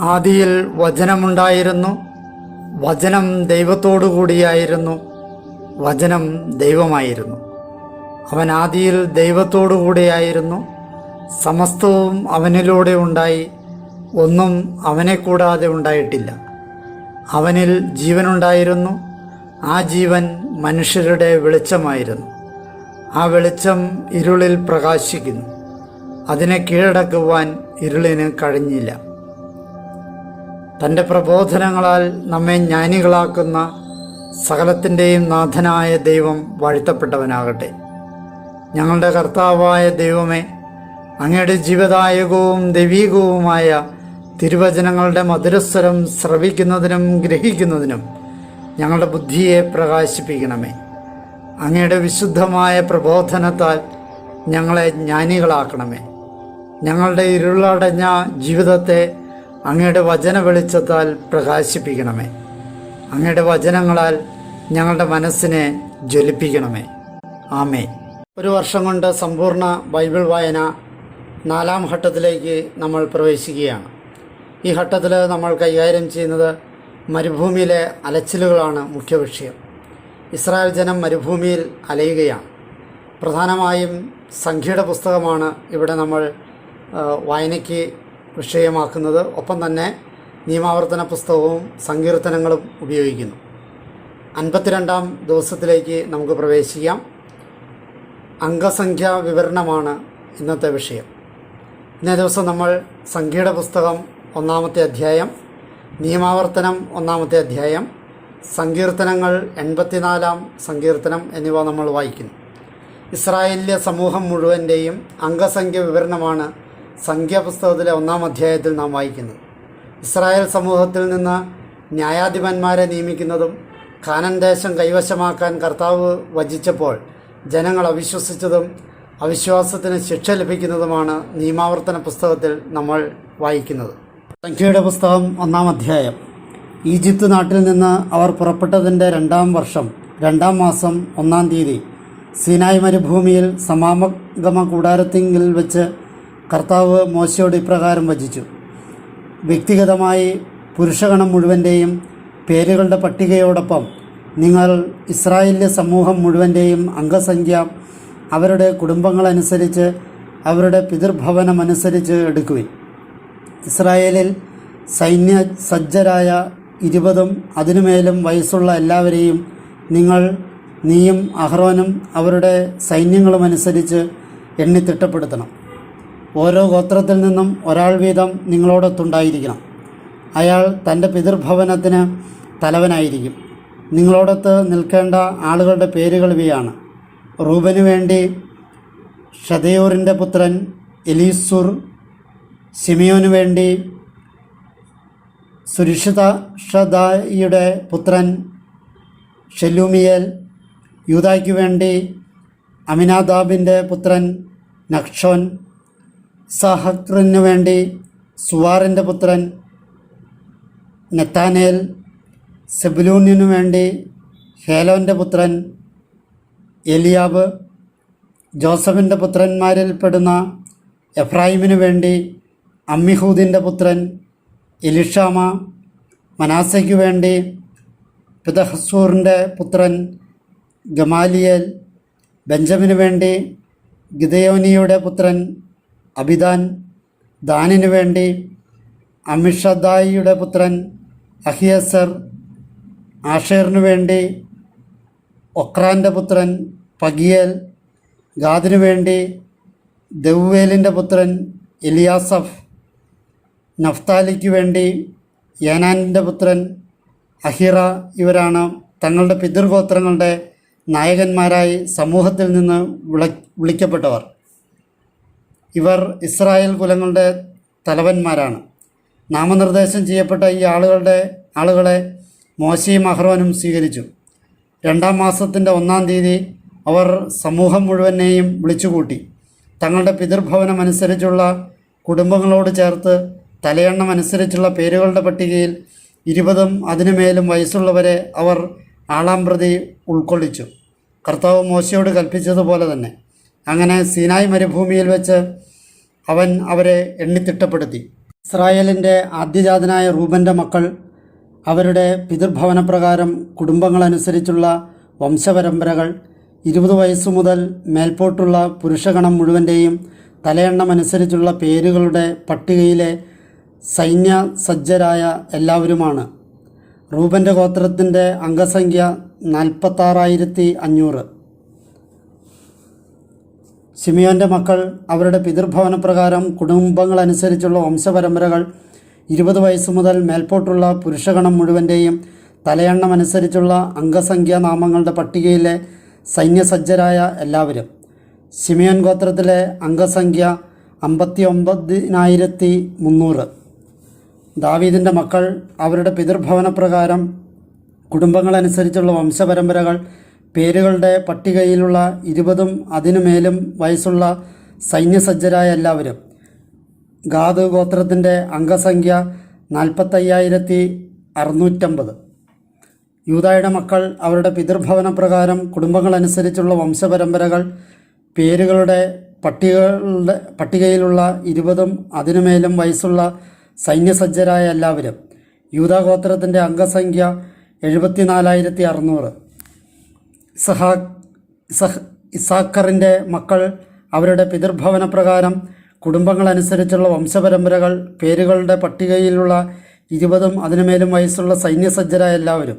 ആദിയിൽ വചനമുണ്ടായിരുന്നു, വചനം ദൈവത്തോടു കൂടിയായിരുന്നു, വചനം ദൈവമായിരുന്നു. അവൻ ആദിയിൽ ദൈവത്തോടു കൂടിയായിരുന്നു. സമസ്തവും അവനിലൂടെ ഉണ്ടായി, ഒന്നും അവനെ കൂടാതെ ഉണ്ടായിട്ടില്ല. അവനിൽ ജീവനുണ്ടായിരുന്നു, ആ ജീവൻ മനുഷ്യരുടെ വെളിച്ചമായിരുന്നു. ആ വെളിച്ചം ഇരുളിൽ പ്രകാശിക്കുന്നു, അതിനെ കീഴടക്കുവാൻ ഇരുളിന് കഴിഞ്ഞില്ല. തൻ്റെ പ്രബോധനങ്ങളാൽ നമ്മെ ജ്ഞാനികളാക്കുന്ന സകലത്തിൻ്റെയും നാഥനായ ദൈവം വാഴ്ത്തപ്പെട്ടവനാകട്ടെ. ഞങ്ങളുടെ കർത്താവായ ദൈവമേ, അങ്ങയുടെ ജീവദായകവും ദൈവീകവുമായ തിരുവചനങ്ങളുടെ മധുരസ്വരം ശ്രവിക്കുന്നതിനും ഗ്രഹിക്കുന്നതിനും ഞങ്ങളുടെ ബുദ്ധിയെ പ്രകാശിപ്പിക്കണമേ. അങ്ങയുടെ വിശുദ്ധമായ പ്രബോധനത്താൽ ഞങ്ങളെ ജ്ഞാനികളാക്കണമേ. ഞങ്ങളുടെ ഇരുളടഞ്ഞ ജീവിതത്തെ അങ്ങയുടെ വചന വെളിച്ചത്താൽ പ്രകാശിപ്പിക്കണമേ. അങ്ങയുടെ വചനങ്ങളാൽ ഞങ്ങളുടെ മനസ്സിനെ ജ്വലിപ്പിക്കണമേ. ആമേൻ. ഒരു വർഷം കൊണ്ട് സമ്പൂർണ്ണ ബൈബിൾ വായന 4-ാം ഘട്ടത്തിലേക്ക് നമ്മൾ പ്രവേശിക്കുകയാണ്. ഈ ഘട്ടത്തിൽ നമ്മൾ കൈകാര്യം ചെയ്യുന്നത് മരുഭൂമിയിലെ അലച്ചിലുകളാണ് മുഖ്യ വിഷയം. ഇസ്രായേൽ ജനം മരുഭൂമിയിൽ അലയുകയാണ്. പ്രധാനമായും സംഖ്യയുടെ പുസ്തകമാണ് ഇവിടെ നമ്മൾ വായനയ്ക്ക് വിഷയമാക്കുന്നത്. ഒപ്പം തന്നെ നിയമാവർത്തന പുസ്തകവും സങ്കീർത്തനങ്ങളും ഉപയോഗിക്കുന്നു. 52-ാം ദിവസത്തിലേക്ക് നമുക്ക് പ്രവേശിക്കാം. അംഗസംഖ്യാ വിവരണമാണ് ഇന്നത്തെ വിഷയം. ഇന്നേ ദിവസം നമ്മൾ സംഖ്യയുടെ പുസ്തകം 1-ാമത്തെ അധ്യായം, നിയമാവർത്തനം 1-ാമത്തെ അധ്യായം, സങ്കീർത്തനങ്ങൾ 84-ാം സങ്കീർത്തനം എന്നിവ നമ്മൾ വായിക്കുന്നു. ഇസ്രായേലിലെ സമൂഹം മുഴുവൻ്റെയും അംഗസംഖ്യ വിവരണമാണ് സംഖ്യാപുസ്തകത്തിലെ 1-ാം അധ്യായത്തിൽ നാം വായിക്കുന്നത്. ഇസ്രായേൽ സമൂഹത്തിൽ നിന്ന് ന്യായാധിപന്മാരെ നിയമിക്കുന്നതും കാനാൻ ദേശം കൈവശമാക്കാൻ കർത്താവ് വചിച്ചപ്പോൾ ജനങ്ങൾ അവിശ്വസിച്ചതും അവിശ്വാസത്തിന് ശിക്ഷ ലഭിക്കുന്നതുമാണ് നിയമാവർത്തന പുസ്തകത്തിൽ നമ്മൾ വായിക്കുന്നത്. സംഖ്യയുടെ പുസ്തകം 1-ാം അധ്യായം. ഈജിപ്ത് നാട്ടിൽ നിന്ന് അവർ പുറപ്പെട്ടതിൻ്റെ 2-ാം വർഷം 2-ാം മാസം 1-ാം തീയതി സീനായ് മരുഭൂമിയിൽ സമാഗമ കൂടാരത്തിങ്കിൽ വെച്ച് കർത്താവ് മോശയോട് ഇപ്രകാരം വചിച്ചു: വ്യക്തിഗതമായി പുരുഷഗണം മുഴുവൻ്റെയും പേരുകളുടെ പട്ടികയോടൊപ്പം നിങ്ങൾ ഇസ്രായേലിലെ സമൂഹം മുഴുവൻ്റെയും അംഗസംഖ്യ അവരുടെ കുടുംബങ്ങളനുസരിച്ച് അവരുടെ പിതൃഭവനമനുസരിച്ച് എടുക്കുവിൻ. ഇസ്രായേലിൽ സൈന്യസജ്ജരായ 20ഉം അതിനുമേലും വയസ്സുള്ള എല്ലാവരെയും നീയും അഹ്റോനും അവരുടെ സൈന്യങ്ങളുമനുസരിച്ച് എണ്ണി തിട്ടപ്പെടുത്തണം. ഓരോ ഗോത്രത്തിൽ നിന്നും ഒരാൾ വീതം നിങ്ങളോടൊത്തുണ്ടായിരിക്കണം. അയാൾ തൻ്റെ പിതൃഭവനത്തിന് തലവനായിരിക്കും. നിങ്ങളോടൊത്ത് നിൽക്കേണ്ട ആളുകളുടെ പേരുകൾ ഇവയാണ്: റൂബന് വേണ്ടി ഷദയൂറിൻ്റെ പുത്രൻ എലീസുർ, ശിമിയോന് വേണ്ടി സുരിഷദായിയുടെ പുത്രൻ ഷെലൂമിയേൽ, യൂദായ്ക്ക് വേണ്ടി അമിനാദാബിൻ്റെ പുത്രൻ നഖ്ഷോൻ, സഹക്രിന് വേണ്ടി സുവാറിൻ്റെ പുത്രൻ നെത്താനേൽ, സെബുലൂനിനു വേണ്ടി ഹേലോൻ്റെ പുത്രൻ എലിയാബ്, ജോസഫിൻ്റെ പുത്രന്മാരിൽപ്പെടുന്ന എഫ്രായിമിനു വേണ്ടി അമ്മിഹൂദിൻ്റെ പുത്രൻ എലിഷാമ, മനാസയ്ക്കു വേണ്ടി പിദഹസൂറിൻ്റെ പുത്രൻ ഗമാലിയേൽ, ബെഞ്ചമിനു വേണ്ടി ഗിദയോനിയുടെ പുത്രൻ അബിദാൻ, ദാനിനു വേണ്ടി അമിഷദായിയുടെ പുത്രൻ അഹിയസർ, ആഷേറിനു വേണ്ടി ഒക്രാൻ്റെ പുത്രൻ പഗിയേൽ, ഗാദിനു വേണ്ടി ദെവുവേലിൻ്റെ പുത്രൻ എലിയാസഫ്, നഫ്താലിക്ക് വേണ്ടി യാനാനിൻ്റെ പുത്രൻ അഹിറ. ഇവരാണ് തങ്ങളുടെ പിതൃഗോത്രങ്ങളുടെ നായകന്മാരായി സമൂഹത്തിൽ നിന്ന് വിളിക്കപ്പെട്ടവർ. ഇവർ ഇസ്രായേൽ കുലങ്ങളുടെ തലവന്മാരാണ്. നാമനിർദ്ദേശം ചെയ്യപ്പെട്ട ഈ ആളുകളെ മോശയും അഹ്റോനും സ്വീകരിച്ചു. 2-ാം മാസത്തിൻ്റെ 1-ാം തീയതി അവർ സമൂഹം മുഴുവനെയും വിളിച്ചുകൂട്ടി. തങ്ങളുടെ പിതൃഭവനമനുസരിച്ചുള്ള കുടുംബങ്ങളോട് ചേർത്ത് തലയെണ്ണമനുസരിച്ചുള്ള പേരുകളുടെ പട്ടികയിൽ 20ഉം അതിനുമേലും വയസ്സുള്ളവരെ അവർ ആളാംപ്രതി ഉൾക്കൊള്ളിച്ചു. കർത്താവ് മോശയോട് കൽപ്പിച്ചതുപോലെ തന്നെ. അങ്ങനെ സീനായ് മരുഭൂമിയിൽ വെച്ച് അവൻ അവരെ എണ്ണിത്തിട്ടപ്പെടുത്തി. ഇസ്രായേലിൻ്റെ ആദ്യജാതനായ റൂബൻ്റെ മക്കൾ അവരുടെ പിതൃഭവനപ്രകാരം കുടുംബങ്ങളനുസരിച്ചുള്ള വംശപരമ്പരകൾ 20 വയസ്സു മുതൽ മേൽപോട്ടുള്ള പുരുഷഗണം മുഴുവൻ്റെയും തലയെണ്ണമനുസരിച്ചുള്ള പേരുകളുടെ പട്ടികയിലെ സൈന്യസജ്ജരായ എല്ലാവരുമാണ്. റൂബൻ്റെ ഗോത്രത്തിൻ്റെ അംഗസംഖ്യ 46,500. ശിമിയോൻ്റെ മക്കൾ അവരുടെ പിതൃഭവനപ്രകാരം കുടുംബങ്ങളനുസരിച്ചുള്ള വംശപരമ്പരകൾ 20 വയസ്സ് മുതൽ മേൽപോട്ടുള്ള പുരുഷഗണം മുഴുവൻ്റെയും തലയെണ്ണമനുസരിച്ചുള്ള അംഗസംഖ്യാനാമങ്ങളുടെ പട്ടികയിലെ സൈന്യസജ്ജരായ എല്ലാവരും. ശിമിയോൻ ഗോത്രത്തിലെ അംഗസംഖ്യ 59,300. ദാവീദിൻ്റെ മക്കൾ അവരുടെ പിതൃഭവനപ്രകാരം കുടുംബങ്ങളനുസരിച്ചുള്ള വംശപരമ്പരകൾ പേരുകളുടെ പട്ടികയിലുള്ള 20 അതിനുമേലും വയസ്സുള്ള സൈന്യസജ്ജരായ എല്ലാവരും. ഗാദ് ഗോത്രത്തിൻ്റെ അംഗസംഖ്യ 45,650. യൂദായുടെ മക്കൾ അവരുടെ പിതൃഭവനപ്രകാരം കുടുംബങ്ങളനുസരിച്ചുള്ള വംശപരമ്പരകൾ പേരുകളുടെ പട്ടികയിലുള്ള 20 അതിനുമേലും വയസ്സുള്ള സൈന്യസജ്ജരായ എല്ലാവരും. യൂദാ ഗോത്രത്തിൻ്റെ അംഗസംഖ്യ 74,600. ഇസാഖറിൻ്റെ മക്കൾ അവരുടെ പിതൃഭവനപ്രകാരം കുടുംബങ്ങളനുസരിച്ചുള്ള വംശപരമ്പരകൾ പേരുകളുടെ പട്ടികയിലുള്ള 20 അതിനുമേലും വയസ്സുള്ള സൈന്യസജ്ജരായ എല്ലാവരും.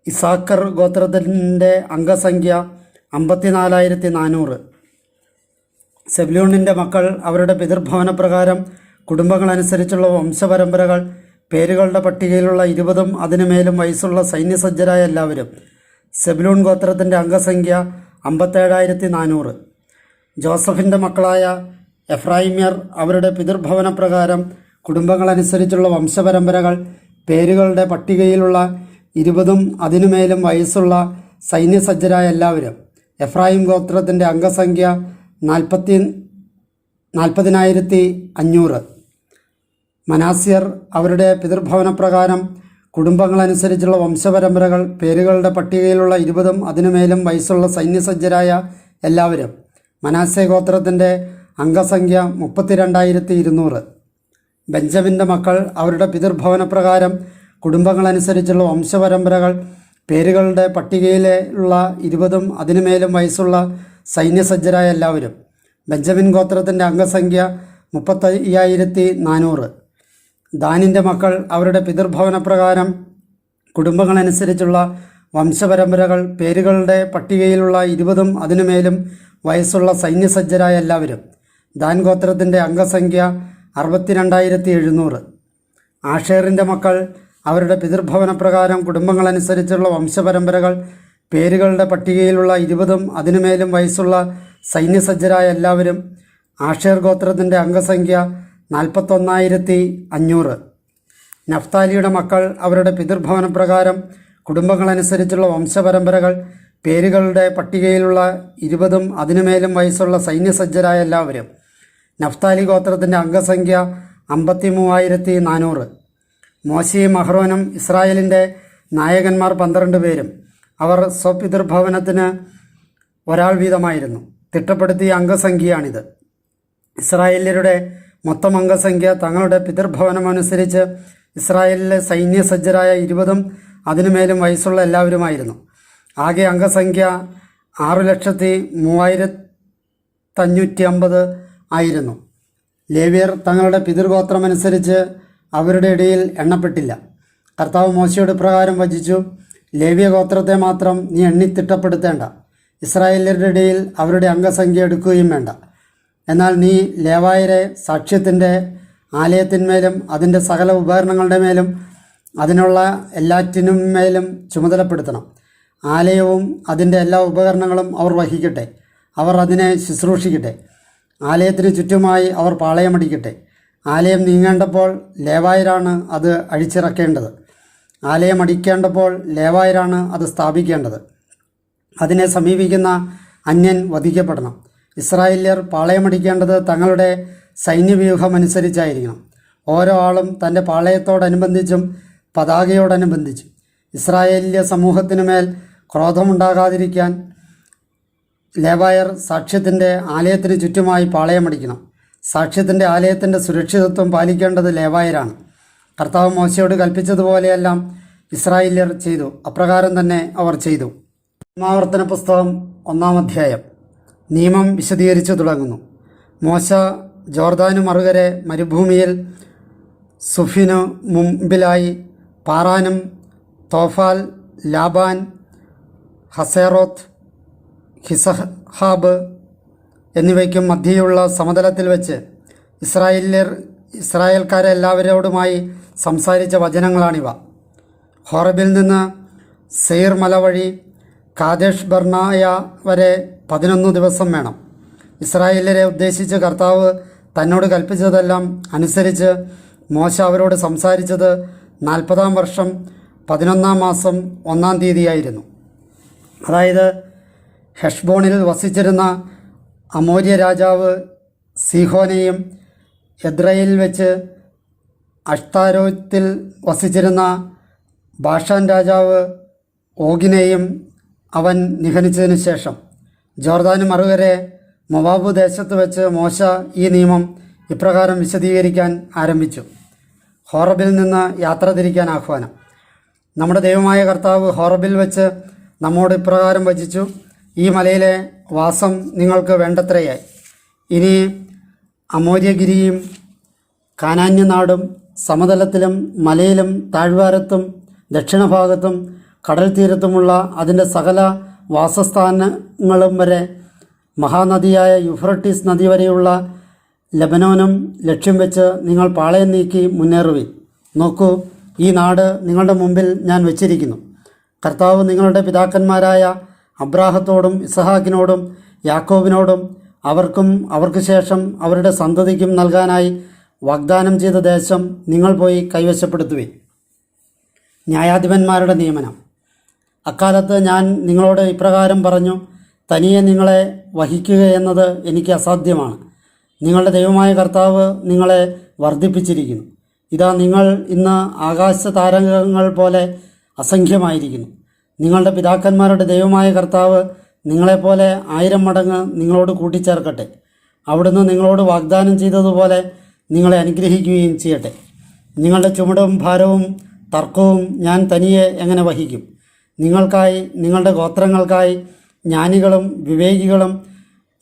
ഇസാഖർ ഗോത്രത്തിൻ്റെ അംഗസംഖ്യ 54,400. സെബ്ലൂണിൻ്റെ മക്കൾ അവരുടെ പിതൃഭവനപ്രകാരം കുടുംബങ്ങളനുസരിച്ചുള്ള വംശപരമ്പരകൾ പേരുകളുടെ പട്ടികയിലുള്ള 20 അതിനുമേലും വയസ്സുള്ള സൈന്യസജ്ജരായ എല്ലാവരും. സെബ്ലൂൺ ഗോത്രത്തിൻ്റെ അംഗസംഖ്യ 57,400. ജോസഫിൻ്റെ മക്കളായ എഫ്രായിമ്യർ അവരുടെ പിതൃഭവനപ്രകാരം കുടുംബങ്ങളനുസരിച്ചുള്ള വംശപരമ്പരകൾ പേരുകളുടെ പട്ടികയിലുള്ള 20 അതിനുമേലും വയസ്സുള്ള സൈന്യസജ്ജരായ എല്ലാവരും. എഫ്രായിം ഗോത്രത്തിൻ്റെ അംഗസംഖ്യ 40,500. മനാസ്യർ അവരുടെ പിതൃഭവനപ്രകാരം കുടുംബങ്ങളനുസരിച്ചുള്ള വംശപരമ്പരകൾ പേരുകളുടെ പട്ടികയിലുള്ള 20 അതിനുമേലും വയസ്സുള്ള സൈന്യസജ്ജരായ എല്ലാവരും. മനാസ്യ ഗോത്രത്തിൻ്റെ അംഗസംഖ്യ 32,200. ബെഞ്ചമിൻ്റെ മക്കൾ അവരുടെ പിതൃഭവനപ്രകാരം കുടുംബങ്ങളനുസരിച്ചുള്ള വംശപരമ്പരകൾ പേരുകളുടെ പട്ടികയിലുള്ള 20 അതിനുമേലും വയസ്സുള്ള സൈന്യസജ്ജരായ എല്ലാവരും. ബെഞ്ചമിൻ ഗോത്രത്തിൻ്റെ അംഗസംഖ്യ 35,400. ദാനിൻ്റെ മക്കൾ അവരുടെ പിതൃഭവനപ്രകാരം കുടുംബങ്ങളനുസരിച്ചുള്ള വംശപരമ്പരകൾ പേരുകളുടെ പട്ടികയിലുള്ള 20 അതിനുമേലും വയസ്സുള്ള സൈന്യസജ്ജരായ എല്ലാവരും. ദാൻ ഗോത്രത്തിൻ്റെ അംഗസംഖ്യ 62,700. ആഷേറിൻ്റെ മക്കൾ അവരുടെ പിതൃഭവനപ്രകാരം കുടുംബങ്ങളനുസരിച്ചുള്ള വംശപരമ്പരകൾ പേരുകളുടെ പട്ടികയിലുള്ള 20 അതിനുമേലും വയസ്സുള്ള സൈന്യസജ്ജരായ എല്ലാവരും. ആഷേർ ഗോത്രത്തിൻ്റെ അംഗസംഖ്യ 41,500. നഫ്താലിയുടെ മക്കൾ അവരുടെ പിതൃഭവനപ്രകാരം കുടുംബങ്ങളനുസരിച്ചുള്ള വംശപരമ്പരകൾ പേരുകളുടെ പട്ടികയിലുള്ള 20 അതിനുമേലും വയസ്സുള്ള സൈന്യസജ്ജരായ എല്ലാവരും. നഫ്താലി ഗോത്രത്തിൻ്റെ അംഗസംഖ്യ 53,400. മോശയും അഹ്റോനും ഇസ്രായേലിൻ്റെ നായകന്മാർ 12 പേരും. അവർ സ്വപിതൃഭവനത്തിന് ഒരാൾ വീതമായിരുന്നു. തിട്ടപ്പെടുത്തിയ അംഗസംഖ്യയാണിത്. ഇസ്രായേല്യരുടെ മൊത്തം അംഗസംഖ്യ തങ്ങളുടെ പിതൃഭവനമനുസരിച്ച് ഇസ്രായേലിലെ സൈന്യസജ്ജരായ 20 അതിനുമേലും വയസ്സുള്ള എല്ലാവരുമായിരുന്നു. ആകെ അംഗസംഖ്യ 6,03,550 ആയിരുന്നു. ലേവ്യർ തങ്ങളുടെ പിതൃഗോത്രമനുസരിച്ച് അവരുടെ ഇടയിൽ എണ്ണപ്പെട്ടില്ല. കർത്താവ് മോശയോട് ഇപ്രകാരം വചിച്ചു: ലേവ്യ ഗോത്രത്തെ മാത്രം നീ എണ്ണി തിട്ടപ്പെടുത്തേണ്ട, ഇസ്രായേല്യരുടെ ഇടയിൽ അവരുടെ അംഗസംഖ്യ എടുക്കുകയും വേണ്ട. എന്നാൽ നീ ലേവായരെ സാക്ഷ്യത്തിൻ്റെ ആലയത്തിന്മേലും അതിൻ്റെ സകല ഉപകരണങ്ങളുടെ മേലും അതിനുള്ള എല്ലാറ്റിനും മേലും ചുമതലപ്പെടുത്തണം. ആലയവും അതിൻ്റെ എല്ലാ ഉപകരണങ്ങളും അവർ വഹിക്കട്ടെ. അവർ അതിനെ ശുശ്രൂഷിക്കട്ടെ. ആലയത്തിന് ചുറ്റുമായി അവർ പാളയമടിക്കട്ടെ. ആലയം നീങ്ങേണ്ടപ്പോൾ ലേവായരാണ് അത് അഴിച്ചിറക്കേണ്ടത്. ആലയം അടിക്കേണ്ടപ്പോൾ ലേവായരാണ് അത് സ്ഥാപിക്കേണ്ടത്. അതിനെ സമീപിക്കുന്ന അന്യൻ വധിക്കപ്പെടണം. ഇസ്രായേല്യർ പാളയമടിക്കേണ്ടത് തങ്ങളുടെ സൈന്യവ്യൂഹമനുസരിച്ചായിരിക്കണം. ഓരോ ആളും തൻ്റെ പാളയത്തോടനുബന്ധിച്ചും പതാകയോടനുബന്ധിച്ചും. ഇസ്രായേല്യ സമൂഹത്തിനുമേൽ ക്രോധമുണ്ടാകാതിരിക്കാൻ ലേവായർ സാക്ഷ്യത്തിൻ്റെ ആലയത്തിന് ചുറ്റുമായി പാളയമടിക്കണം. സാക്ഷ്യത്തിൻ്റെ ആലയത്തിൻ്റെ സുരക്ഷിതത്വം പാലിക്കേണ്ടത് ലേവായരാണ്. കർത്താവ് മോശയോട് കൽപ്പിച്ചതുപോലെയെല്ലാം ഇസ്രായേല്യർ ചെയ്തു. അപ്രകാരം തന്നെ അവർ ചെയ്തു. നിയമാവർത്തന പുസ്തകം 1-ാം അധ്യായം. നിയമം വിശദീകരിച്ചു തുടങ്ങുന്നു. മോശ ജോർദാനു മറുകരെ മരുഭൂമിയിൽ സുഫിനു മുമ്പിലായി പാറാനും തോഫാൽ, ലാബാൻ, ഹസേറോത്ത്, ഹിസഹാബ് എന്നിവയ്ക്കും മധ്യയുള്ള സമതലത്തിൽ വെച്ച് ഇസ്രായേൽക്കാരെല്ലാവരോടുമായി സംസാരിച്ച വചനങ്ങളാണിവ. ഹോറബിൽ നിന്ന് സെയ്ർ മല വഴി കാദേശ് ബർണായ വരെ 11 ദിവസം വേണം. ഇസ്രായേല്യരെ ഉദ്ദേശിച്ച് കർത്താവ് തന്നോട് കൽപ്പിച്ചതെല്ലാം അനുസരിച്ച് മോശ അവരോട് സംസാരിച്ചത് 40-ാം വർഷം 11-ാം മാസം 1-ാം തീയതിയായിരുന്നു. അതായത് ഹെഷ്ബോണിൽ വസിച്ചിരുന്ന അമോര്യ രാജാവ് സീഹോനെയും എദ്രയിൽ വെച്ച് അഷ്താരോത്തിൽ വസിച്ചിരുന്ന ബാഷാൻ രാജാവ് ഓഗിനെയും അവൻ നിഹനിച്ചതിനു ശേഷം ജോർദാന് മറുകരെ മൊവാബ് ദേശത്ത് വെച്ച് മോശ ഈ നിയമം ഇപ്രകാരം വിശദീകരിക്കാൻ ആരംഭിച്ചു. ഹോറബിൽ നിന്ന് യാത്ര തിരിക്കാൻ ആഹ്വാനം. നമ്മുടെ ദൈവമായ കർത്താവ് ഹോറബിൽ വെച്ച് നമ്മോട് ഇപ്രകാരം വചിച്ചു: ഈ മലയിലെ വാസം നിങ്ങൾക്ക് വേണ്ടത്രയായി. ഇനി അമോര്യഗിരിയും കാനാന്യനാടും സമതലത്തിലും മലയിലും താഴ്വാരത്തും ദക്ഷിണഭാഗത്തും കടൽ തീരത്തുമുള്ള അതിൻ്റെ സകല വാസസ്ഥാനങ്ങളും വരെ മഹാനദിയായ യൂഫ്രട്ടീസ് നദി വരെയുള്ള ലെബനോനും ലക്ഷ്യം വെച്ച് നിങ്ങൾ പാളയം നീക്കി മുന്നേറുവിൻ. നോക്കൂ, ഈ നാട് നിങ്ങളുടെ മുമ്പിൽ ഞാൻ വച്ചിരിക്കുന്നു. കർത്താവ് നിങ്ങളുടെ പിതാക്കന്മാരായ അബ്രാഹത്തോടും ഇസഹാക്കിനോടും യാക്കോബിനോടും അവർക്കും അവർക്ക് ശേഷം അവരുടെ സന്തതിക്കും നൽകാനായി വാഗ്ദാനം ചെയ്ത ദേശം നിങ്ങൾ പോയി കൈവശപ്പെടുത്തുവിൻ. ന്യായാധിപന്മാരുടെ നിയമനം. അക്കാലത്ത് ഞാൻ നിങ്ങളോട് ഇപ്രകാരം പറഞ്ഞു: തനിയെ നിങ്ങളെ വഹിക്കുകയെന്നത് എനിക്ക് അസാധ്യമാണ്. നിങ്ങളുടെ ദൈവമായ കർത്താവ് നിങ്ങളെ വർദ്ധിപ്പിച്ചിരിക്കുന്നു. ഇതാ, നിങ്ങൾ ഇന്ന് ആകാശ താരകങ്ങൾ പോലെ അസംഖ്യമായിരിക്കുന്നു. നിങ്ങളുടെ പിതാക്കന്മാരുടെ ദൈവമായ കർത്താവ് നിങ്ങളെപ്പോലെ 1000 മടങ്ങ് നിങ്ങളോട് കൂട്ടിച്ചേർക്കട്ടെ. അവിടുന്ന് നിങ്ങളോട് വാഗ്ദാനം ചെയ്തതുപോലെ നിങ്ങളെ അനുഗ്രഹിക്കുകയും ചെയ്യട്ടെ. നിങ്ങളുടെ ചുമടും ഭാരവും തർക്കവും ഞാൻ തനിയെ എങ്ങനെ വഹിക്കും? നിങ്ങൾക്കായി, നിങ്ങളുടെ ഗോത്രങ്ങൾക്കായി ജ്ഞാനികളും വിവേകികളും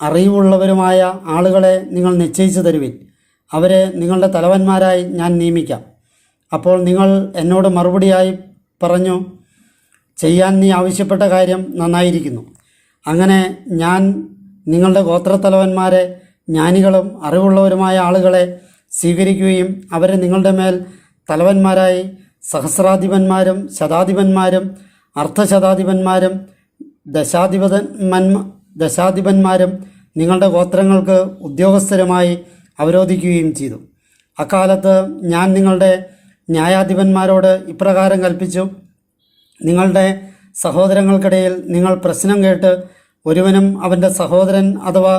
അറിവുള്ളവരുമായ ആളുകളെ നിങ്ങൾ നിശ്ചയിച്ചു തരുവിൻ. അവരെ നിങ്ങളുടെ തലവന്മാരായി ഞാൻ നിയമിക്കാം. അപ്പോൾ നിങ്ങൾ എന്നോട് മറുപടിയായി പറഞ്ഞു: ചെയ്യാൻ നീ ആവശ്യപ്പെട്ട കാര്യം നന്നായിരിക്കുന്നു. അങ്ങനെ ഞാൻ നിങ്ങളുടെ ഗോത്രത്തലവന്മാരെ ജ്ഞാനികളും അറിവുള്ളവരുമായ ആളുകളെ സ്വീകരിക്കുകയും അവരെ നിങ്ങളുടെ മേൽ തലവന്മാരായി സഹസ്രാധിപന്മാരും ശതാധിപന്മാരും അർദ്ധശതാധിപന്മാരും ദശാധിപന്മാരും നിങ്ങളുടെ ഗോത്രങ്ങൾക്ക് ഉദ്യോഗസ്ഥരുമായി അവരോധിക്കുകയും ചെയ്തു. അക്കാലത്ത് ഞാൻ നിങ്ങളുടെ ന്യായാധിപന്മാരോട് ഇപ്രകാരം കൽപ്പിച്ചു: നിങ്ങളുടെ സഹോദരങ്ങൾക്കിടയിൽ നിങ്ങൾ പ്രശ്നം കേട്ട് ഒരുവനും അവൻ്റെ സഹോദരൻ അഥവാ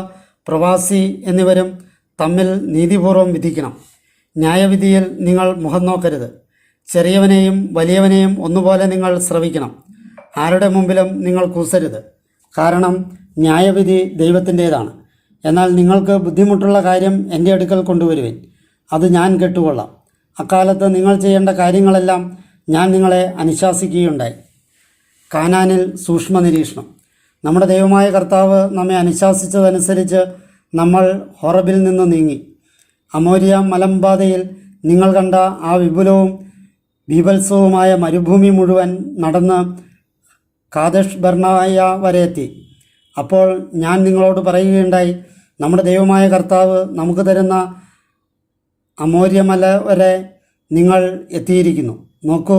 പ്രവാസി എന്നിവരും തമ്മിൽ നീതിപൂർവം വിധിക്കണം. ന്യായവിധിയിൽ നിങ്ങൾ മുഖം നോക്കരുത്. ചെറിയവനെയും വലിയവനെയും ഒന്നുപോലെ നിങ്ങൾ ശ്രവിക്കണം. ആരുടെ മുമ്പിലും നിങ്ങൾ കൂസരുത്. കാരണം ന്യായവിധി ദൈവത്തിൻ്റേതാണ്. എന്നാൽ നിങ്ങൾക്ക് ബുദ്ധിമുട്ടുള്ള കാര്യം എൻ്റെ അടുക്കൽ കൊണ്ടുവരുവിൻ, അത് ഞാൻ കേട്ടുകൊള്ളാം. അക്കാലത്ത് നിങ്ങൾ ചെയ്യേണ്ട കാര്യങ്ങളെല്ലാം ഞാൻ നിങ്ങളെ അനുശാസിക്കുകയുണ്ടായി. കാനാനിൽ സൂക്ഷ്മ നിരീക്ഷണം. നമ്മുടെ ദൈവമായ കർത്താവ് നമ്മെ അനുശാസിച്ചതനുസരിച്ച് നമ്മൾ ഹോറബിൽ നിന്ന് നീങ്ങി. അമോരിയ മലമ്പാതയിൽ നിങ്ങൾ കണ്ട ആ വിപുലവും ബീഭത്സവുമായ മരുഭൂമി മുഴുവൻ നടന്ന് കാദേശ് ബർണായ വരെ എത്തി. അപ്പോൾ ഞാൻ നിങ്ങളോട് പറയുകയുണ്ടായി: നമ്മുടെ ദൈവമായ കർത്താവ് നമുക്ക് തരുന്ന അമോര്യമല വരെ നിങ്ങൾ എത്തിയിരിക്കുന്നു. നോക്കൂ,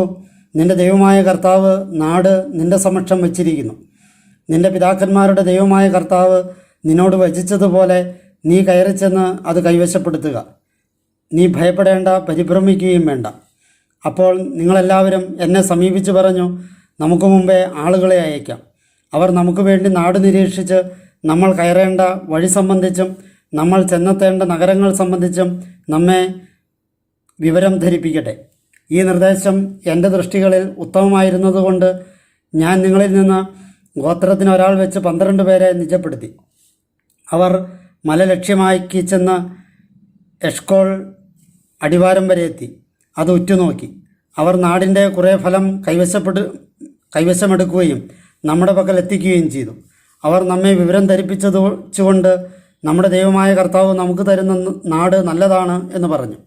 നിന്റെ ദൈവമായ കർത്താവ് നാട് നിന്റെ സമക്ഷം വച്ചിരിക്കുന്നു. നിന്റെ പിതാക്കന്മാരുടെ ദൈവമായ കർത്താവ് നിന്നോട് വചിച്ചതുപോലെ നീ കയറിച്ചെന്ന് അത് കൈവശപ്പെടുത്തുക. നീ ഭയപ്പെടേണ്ട, പരിഭ്രമിക്കുകയും വേണ്ട. അപ്പോൾ നിങ്ങളെല്ലാവരും എന്നെ സമീപിച്ച് പറഞ്ഞു: നമുക്ക് മുമ്പേ ആളുകളെ അയക്കാം. അവർ നമുക്ക് വേണ്ടി നാട് നിരീക്ഷിച്ച് നമ്മൾ കയറേണ്ട വഴി സംബന്ധിച്ചും നമ്മൾ ചെന്നെത്തേണ്ട നഗരങ്ങൾ സംബന്ധിച്ചും നമ്മെ വിവരം ധരിപ്പിക്കട്ടെ. ഈ നിർദ്ദേശം എൻ്റെ ദൃഷ്ടികളിൽ ഉത്തമമായിരുന്നതുകൊണ്ട് ഞാൻ നിങ്ങളിൽ നിന്ന് ഗോത്രത്തിന് ഒരാൾ വെച്ച് 12 പേരെ നിജപ്പെടുത്തി. അവർ മല ലക്ഷ്യമാക്കി ചെന്ന് എഷ്കോൾ അടിവാരം വരെ എത്തി. അത് ഉറ്റുനോക്കി. അവർ നാടിൻ്റെ കുറേ ഫലം കൈവശമെടുക്കുകയും നമ്മുടെ പക്കൽ എത്തിക്കുകയും ചെയ്തു. അവർ നമ്മെ വിവരം ധരിപ്പിച്ചതുകൊണ്ട് നമ്മുടെ ദൈവമായ കർത്താവ് നമുക്ക് തരുന്ന നാട് നല്ലതാണ് എന്ന് പറഞ്ഞു.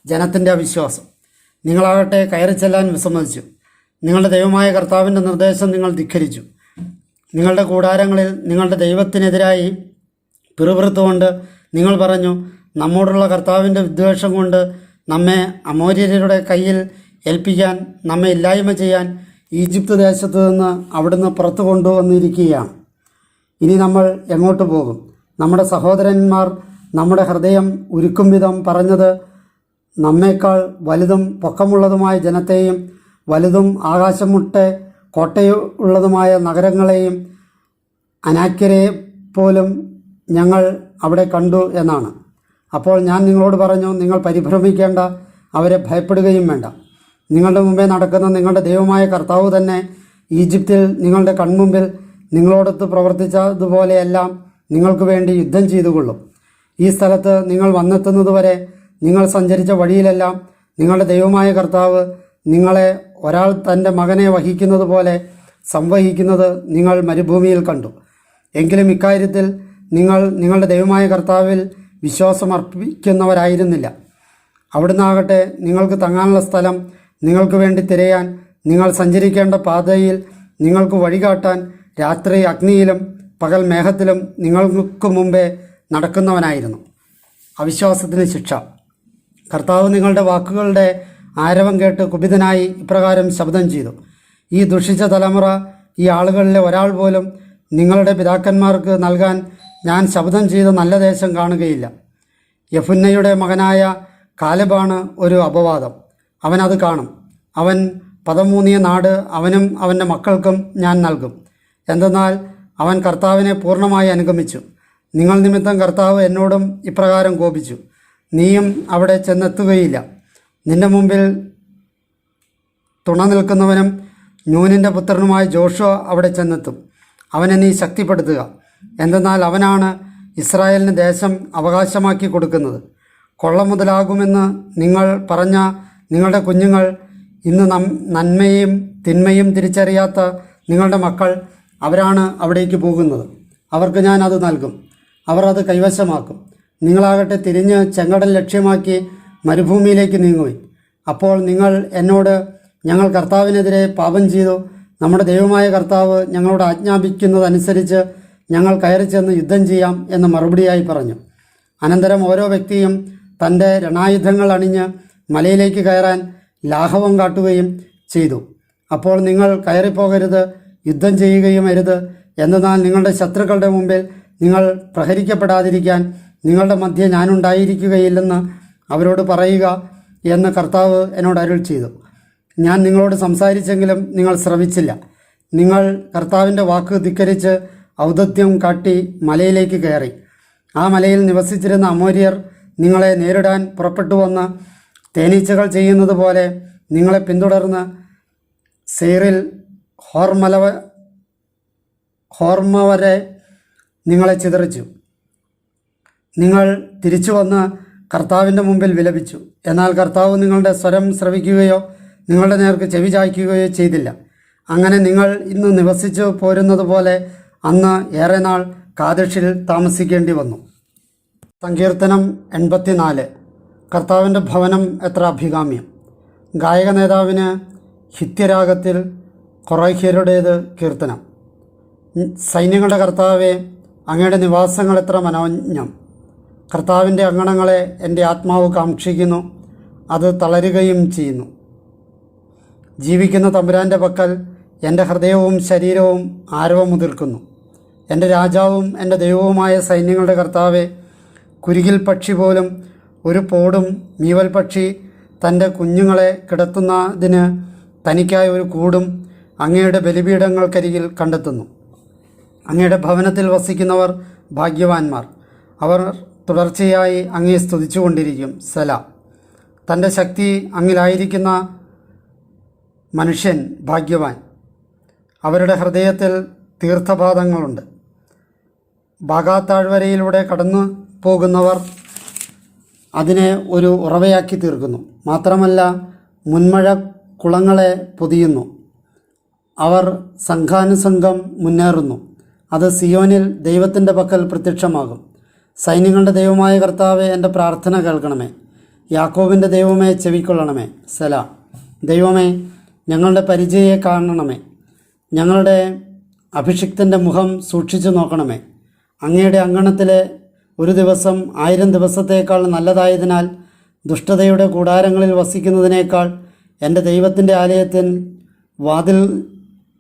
ജനത്തിൻ്റെ അവിശ്വാസം. നിങ്ങളാകട്ടെ കയറി ചെല്ലാൻ വിസമ്മതിച്ചു. നിങ്ങളുടെ ദൈവമായ കർത്താവിൻ്റെ നിർദ്ദേശം നിങ്ങൾ ധിക്കരിച്ചു. നിങ്ങളുടെ കൂടാരങ്ങളിൽ നിങ്ങളുടെ ദൈവത്തിനെതിരായി പിറുപിറുത്തുകൊണ്ട് നിങ്ങൾ പറഞ്ഞു, നമ്മോടുള്ള കർത്താവിൻ്റെ വിദ്വേഷം കൊണ്ട് നമ്മെ അമോര്യരുടെ കയ്യിൽ ഏൽപ്പിക്കാൻ, നമ്മെ ഇല്ലായ്മ ചെയ്യാൻ ഈജിപ്ത് ദേശത്ത് നിന്ന് അവിടുന്ന് പുറത്തു കൊണ്ടുവന്നിരിക്കുകയാണ്. ഇനി നമ്മൾ എങ്ങോട്ട് പോകും? നമ്മുടെ സഹോദരന്മാർ നമ്മുടെ ഹൃദയം ഉരുക്കും വിധം പറഞ്ഞത് നമ്മേക്കാൾ വലുതും പൊക്കമുള്ളതുമായ ജനത്തെയും വലുതും ആകാശം മുട്ടെ കോട്ടയുള്ളതുമായ നഗരങ്ങളെയും അനാക്യരെ പോലും ഞങ്ങൾ അവിടെ കണ്ടു എന്നാണ്. അപ്പോൾ ഞാൻ നിങ്ങളോട് പറഞ്ഞു, നിങ്ങൾ പരിഭ്രമിക്കേണ്ട, അവരെ ഭയപ്പെടുകയും വേണ്ട. നിങ്ങളുടെ മുമ്പേ നടക്കുന്ന നിങ്ങളുടെ ദൈവമായ കർത്താവ് തന്നെ ഈജിപ്തിൽ നിങ്ങളുടെ കൺമുമ്പിൽ നിങ്ങളോടൊത്ത് പ്രവർത്തിച്ചതുപോലെയെല്ലാം നിങ്ങൾക്ക് വേണ്ടി യുദ്ധം ചെയ്തുകൊള്ളും. ഈ സ്ഥലത്ത് നിങ്ങൾ വന്നെത്തുന്നതുവരെ നിങ്ങൾ സഞ്ചരിച്ച വഴിയിലെല്ലാം നിങ്ങളുടെ ദൈവമായ കർത്താവ് നിങ്ങളെ ഒരാൾ തൻ്റെ മകനെ വഹിക്കുന്നത് പോലെ സംവഹിക്കുന്നത് നിങ്ങൾ മരുഭൂമിയിൽ കണ്ടു. എങ്കിലും ഇക്കാര്യത്തിൽ നിങ്ങൾ നിങ്ങളുടെ ദൈവമായ കർത്താവിൽ വിശ്വാസമർപ്പിക്കുന്നവരായിരുന്നില്ല. അവിടുന്നാകട്ടെ നിങ്ങൾക്ക് തങ്ങാനുള്ള സ്ഥലം നിങ്ങൾക്ക് വേണ്ടി തിരയാൻ, നിങ്ങൾ സഞ്ചരിക്കേണ്ട പാതയിൽ നിങ്ങൾക്ക് വഴികാട്ടാൻ രാത്രി അഗ്നിയിലും പകൽ മേഘത്തിലും നിങ്ങൾക്ക് മുമ്പേ നടക്കുന്നവനായിരുന്നു. അവിശ്വാസത്തിന് ശിക്ഷ. കർത്താവ് നിങ്ങളുടെ വാക്കുകളുടെ ആരവം കേട്ട് കുപിതനായി ഇപ്രകാരം ശബ്ദം ചെയ്തു: ഈ ദുഷിച്ച തലമുറ, ഈ ആളുകളിലെ ഒരാൾ പോലും നിങ്ങളുടെ പിതാക്കന്മാർക്ക് നൽകാൻ ഞാൻ ശബ്ദം ചെയ്ത നല്ല ദേശം കാണുകയില്ല. യെഫുന്നയുടെ മകനായ കാലെബാണ് ഒരു അപവാദം. അവനത് കാണും. അവൻ പദമൂന്നിയ നാട് അവനും അവൻ്റെ മക്കൾക്കും ഞാൻ നൽകും. എന്തെന്നാൽ അവൻ കർത്താവിനെ പൂർണ്ണമായി അനുഗമിച്ചു. നിങ്ങൾ നിമിത്തം കർത്താവ് എന്നോടും ഇപ്രകാരം കോപിച്ചു: നീയും അവിടെ ചെന്നെത്തുകയില്ല. നിന്റെ മുമ്പിൽ തുണ നിൽക്കുന്നവനും നൂനിൻ്റെ പുത്രനുമായ ജോഷുവ അവിടെ ചെന്നെത്തും. അവനെ നീ ശക്തിപ്പെടുത്തുക. എന്തെന്നാൽ അവനാണ് ഇസ്രായേലിന് ദേശം അവകാശമാക്കി കൊടുക്കുന്നത്. കൊള്ള മുതലാകുമെന്ന് നിങ്ങൾ പറഞ്ഞ നിങ്ങളുടെ കുഞ്ഞുങ്ങൾ, ഇന്ന് നന്മയും തിന്മയും തിരിച്ചറിയാത്ത നിങ്ങളുടെ മക്കൾ, അവരാണ് അവിടേക്ക് പോകുന്നത്. അവർക്ക് ഞാൻ അത് നൽകും. അവർ അത് കൈവശമാക്കും. നിങ്ങളാകട്ടെ തിരിഞ്ഞ് ചെങ്കടൽ ലക്ഷ്യമാക്കി മരുഭൂമിയിലേക്ക് നീങ്ങുവിൻ. അപ്പോൾ നിങ്ങൾ എന്നോട്, ഞങ്ങൾ കർത്താവിനെതിരെ പാപം ചെയ്തു, നമ്മുടെ ദൈവമായ കർത്താവ് ഞങ്ങളോട് ആജ്ഞാപിക്കുന്നതനുസരിച്ച് ഞങ്ങൾ കയറി ചെന്ന് യുദ്ധം ചെയ്യാം എന്ന് മറുപടിയായി പറഞ്ഞു. അനന്തരം ഓരോ വ്യക്തിയും തൻ്റെ രണായുധങ്ങൾ അണിഞ്ഞ് മലയിലേക്ക് കയറാൻ ലാഘവം കാട്ടുകയും ചെയ്തു. അപ്പോൾ നിങ്ങൾ കയറിപ്പോകരുത്, യുദ്ധം ചെയ്യുകയും അരുത്. എന്നാൽ നിങ്ങളുടെ ശത്രുക്കളുടെ മുമ്പിൽ നിങ്ങൾ പ്രഹരിക്കപ്പെടാതിരിക്കാൻ നിങ്ങളുടെ മധ്യേ ഞാനുണ്ടായിരിക്കുകയില്ലെന്ന് അവരോട് പറയുക എന്ന് കർത്താവ് എന്നോട് അരുൾ ചെയ്തു. ഞാൻ നിങ്ങളോട് സംസാരിച്ചെങ്കിലും നിങ്ങൾ ശ്രവിച്ചില്ല. നിങ്ങൾ കർത്താവിൻ്റെ വാക്ക് ധിക്കരിച്ച് ഔദത്യം കാട്ടി മലയിലേക്ക് കയറി. ആ മലയിൽ നിവസിച്ചിരുന്ന അമോര്യർ നിങ്ങളെ നേരിടാൻ പുറപ്പെട്ടു വന്ന് തേനീച്ചകൾ ചെയ്യുന്നത് പോലെ നിങ്ങളെ പിന്തുടർന്ന് സെയ്റിൽ ഹോർമ വരെ നിങ്ങളെ ചിതറിച്ചു. നിങ്ങൾ തിരിച്ചു വന്ന് കർത്താവിൻ്റെ മുമ്പിൽ വിലപിച്ചു. എന്നാൽ കർത്താവ് നിങ്ങളുടെ സ്വരം ശ്രവിക്കുകയോ നിങ്ങളുടെ നേർക്ക് ചെവി ചായ്ക്കുകയോ ചെയ്തില്ല. അങ്ങനെ നിങ്ങൾ ഇന്ന് നിവസിച്ചു പോരുന്നത് പോലെ അന്ന് ഏറെ നാൾ കാദേശിൽ താമസിക്കേണ്ടി വന്നു. സങ്കീർത്തനം 84. കർത്താവിൻ്റെ ഭവനം എത്ര അഭികാമ്യം. ഗായക നേതാവിന് ഹിത്യരാഗത്തിൽ കൊറൈഹ്യരുടേത് കീർത്തനം. സൈന്യങ്ങളുടെ കർത്താവെ, അങ്ങയുടെ നിവാസങ്ങൾ എത്ര മനോജ്ഞം. കർത്താവിൻ്റെ അങ്കണങ്ങളെ എൻ്റെ ആത്മാവ് കാക്ഷിക്കുന്നു, അത് തളരുകയും ചെയ്യുന്നു. ജീവിക്കുന്ന തമ്പുരാൻ്റെ പക്കൽ എൻ്റെ ഹൃദയവും ശരീരവും ആരവമുതിർക്കുന്നു. എൻ്റെ രാജാവും എൻ്റെ ദൈവവുമായ സൈന്യങ്ങളുടെ കർത്താവെ, കുരുകിൽ പക്ഷി പോലും ഒരു പോടും മീവൽ പക്ഷി തൻ്റെ കുഞ്ഞുങ്ങളെ കിടത്തുന്നതിന് തനിക്കായ ഒരു കൂടും അങ്ങയുടെ ബലിപീഠങ്ങൾക്കരികിൽ കണ്ടെത്തുന്നു. അങ്ങയുടെ ഭവനത്തിൽ വസിക്കുന്നവർ ഭാഗ്യവാന്മാർ. അവർ തുടർച്ചയായി അങ്ങയെ സ്തുതിച്ചുകൊണ്ടിരിക്കും. സല. തൻ്റെ ശക്തി അങ്ങിലായിരിക്കുന്ന മനുഷ്യൻ ഭാഗ്യവാൻ. അവരുടെ ഹൃദയത്തിൽ തീർത്ഥപാദങ്ങളുണ്ട്. ബാഗാത്താഴ്വരയിലൂടെ കടന്നു പോകുന്നവർ അതിനെ ഒരു ഉറവയാക്കി തീർക്കുന്നു. മാത്രമല്ല, മുൻമഴ കുളങ്ങളെ പൊതിയുന്നു. അവർ സംഘാനുസംഘം മുന്നേറുന്നു. അത് സിയോനിൽ ദൈവത്തിൻ്റെ പക്കൽ പ്രത്യക്ഷമാകും. സൈന്യങ്ങളുടെ ദൈവമായ കർത്താവെ, എൻ്റെ പ്രാർത്ഥന കേൾക്കണമേ. യാക്കോബിൻ്റെ ദൈവമേ, ചെവിക്കൊള്ളണമേ. സലാ. ദൈവമേ, ഞങ്ങളുടെ പരിചയെ കാണണമേ. ഞങ്ങളുടെ അഭിഷിക്തൻ്റെ മുഖം സൂക്ഷിച്ചു നോക്കണമേ. അങ്ങയുടെ അങ്കണത്തിലെ ഒരു ദിവസം 1000 ദിവസത്തേക്കാൾ നല്ലതായതിനാൽ ദുഷ്ടതയുടെ കൂടാരങ്ങളിൽ വസിക്കുന്നതിനേക്കാൾ എൻ്റെ ദൈവത്തിൻ്റെ ആലയത്തിൽ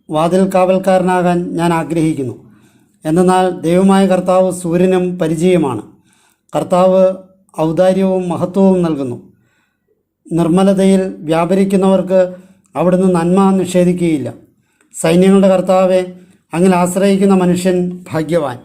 വാതിൽ കാവൽക്കാരനാകാൻ ഞാൻ ആഗ്രഹിക്കുന്നു. എന്നാൽ ദൈവമായ കർത്താവ് സൂര്യനും പരിചയമാണ്. കർത്താവ് ഔദാര്യവും മഹത്വവും നൽകുന്നു. നിർമ്മലതയിൽ വ്യാപരിക്കുന്നവർക്ക് അവിടുന്ന് നന്മ നിഷേധിക്കുകയില്ല. സൈന്യങ്ങളുടെ കർത്താവെ, അങ്ങിൽ ആശ്രയിക്കുന്ന മനുഷ്യൻ ഭാഗ്യവാൻ.